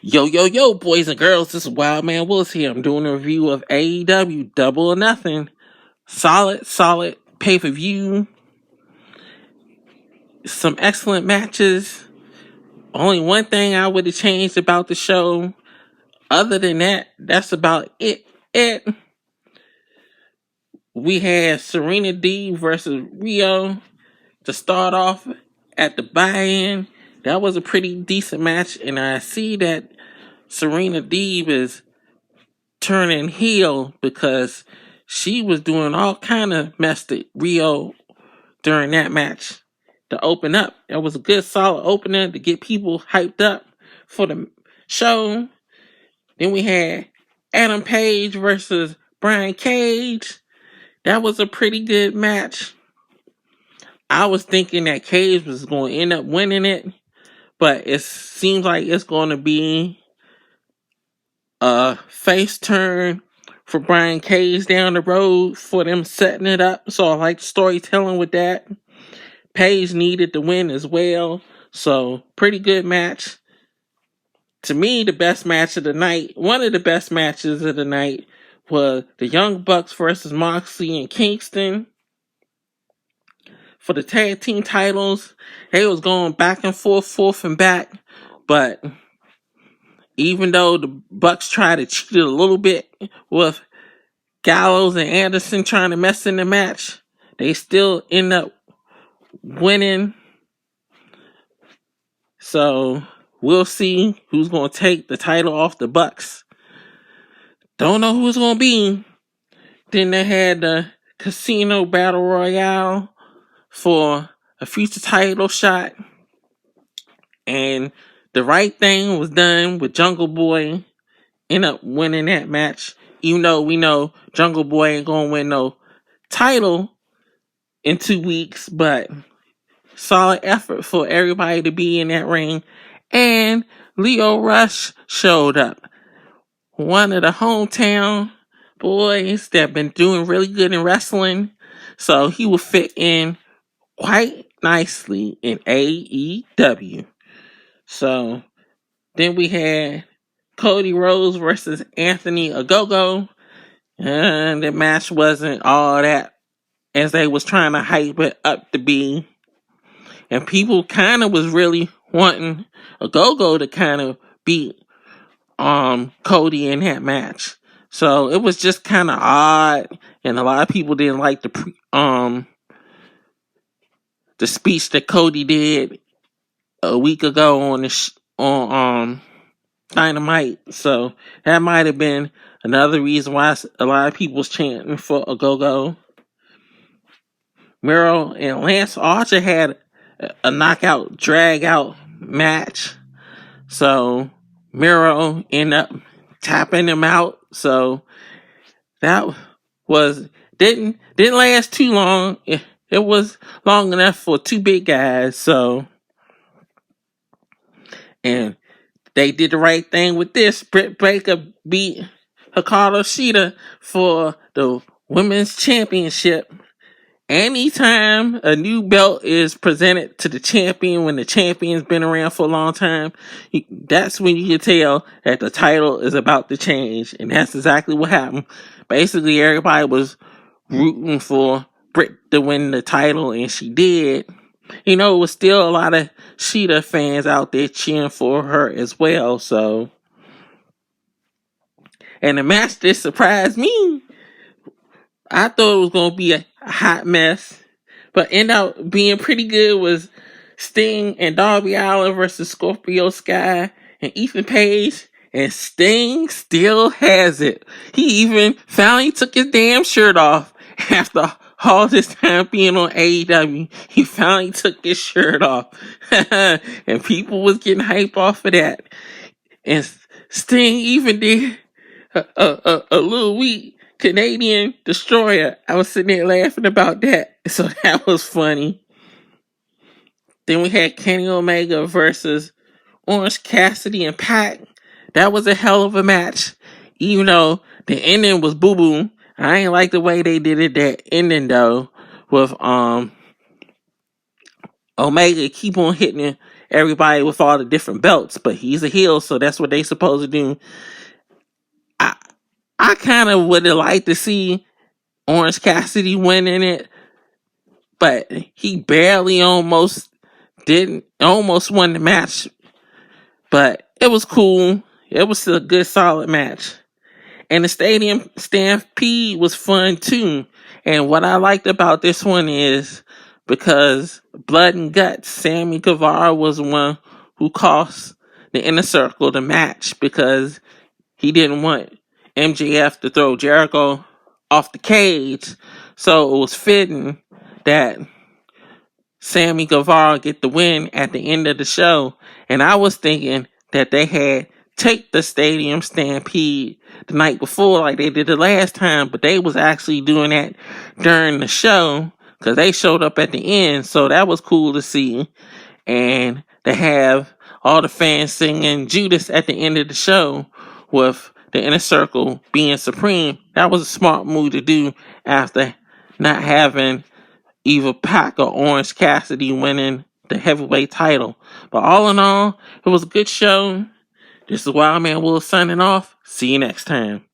Yo, boys and girls, this is Wild Man Willis here. I'm doing a review of AEW Double or Nothing. Solid pay-per-view. Some excellent matches. Only one thing I would have changed about the show. Other than that, that's about it. We had Serena D versus Rio to start off at the buy-in. That was a pretty decent match, and I see that Serena Deeb is turning heel because she was doing all kind of mess to Rio during that match to open up. That was a good solid opener to get people hyped up for the show. Then we had Adam Page versus Brian Cage. That was a pretty good match. I was thinking that Cage was going to end up winning it, but it seems like it's going to be a face turn for Brian Cage down the road for them setting it up. So I like storytelling with that. Page needed to win as well. So pretty good match. To me, the best match of the night, one of the best matches of the night, was the Young Bucks versus Moxie and Kingston for the tag team titles. They was going back and forth and back, but even though the Bucks tried to cheat a little bit with Gallows and Anderson trying to mess in the match, they still end up winning. So we'll see who's going to take the title off the Bucks. Don't know who it's going to be. Then they had the Casino Battle Royale for a future title shot. And the right thing was done with Jungle Boy end up winning that match. Even though we know Jungle Boy ain't going to win no title in 2 weeks. But solid effort for everybody to be in that ring. And Leo Rush showed up. One of the hometown boys that been doing really good in wrestling. So he will fit in quite nicely in AEW. So then we had Cody Rhodes versus Anthony Ogogo. And the match wasn't all that as they was trying to hype it up to be. And people kind of was really wanting Ogogo to kind of beat Cody in that match. So it was just kind of odd, and a lot of people didn't like the speech that Cody did a week ago on Dynamite. So that might have been another reason why a lot of people was chanting for Ogogo. Miro and Lance Archer had a knockout drag out match. So Miro ended up tapping him out. So that was didn't last too long. It was long enough for two big guys. So, and they did the right thing with this. Britt Baker beat Hikaru Shida for the women's championship. Anytime a new belt is presented to the champion, when the champion's been around for a long time, that's when you can tell that the title is about to change. And that's exactly what happened. Basically, everybody was rooting for Britt to win the title, and she did. You know, it was still a lot of Shida fans out there cheering for her as well. So, and the match that surprised me, I thought it was going to be a hot mess, but ended up being pretty good, was Sting and Darby Allin versus Scorpio Sky and Ethan Page. And Sting still has it. He even finally took his damn shirt off after all this time being on AEW. He finally took his shirt off. And people was getting hype off of that. And Sting even did a little weak Canadian Destroyer. I was sitting there laughing about that. So that was funny. Then we had Kenny Omega versus Orange Cassidy and Pac. That was a hell of a match. Even though the ending was boo-boo. I ain't like the way they did it, that ending though. With Omega keep on hitting everybody with all the different belts, but he's a heel, so that's what they supposed to do. I kind of would have liked to see Orange Cassidy winning it, but he barely almost won the match. But it was cool. It was still a good, solid match. And the Stadium Stampede was fun too. And what I liked about this one is because Blood and Guts, Sammy Guevara was the one who cost the Inner Circle the match because he didn't want MJF to throw Jericho off the cage. So it was fitting that Sammy Guevara get the win at the end of the show. And I was thinking that they had take the Stadium Stampede the night before like they did the last time, but they was actually doing that during the show because they showed up at the end. So that was cool to see. And to have all the fans singing Judas at the end of the show with the Inner Circle being supreme, that was a smart move to do after not having either Pac or Orange Cassidy winning the heavyweight title. But all in all, it was a good show. This is Wildman Will signing off. See you next time.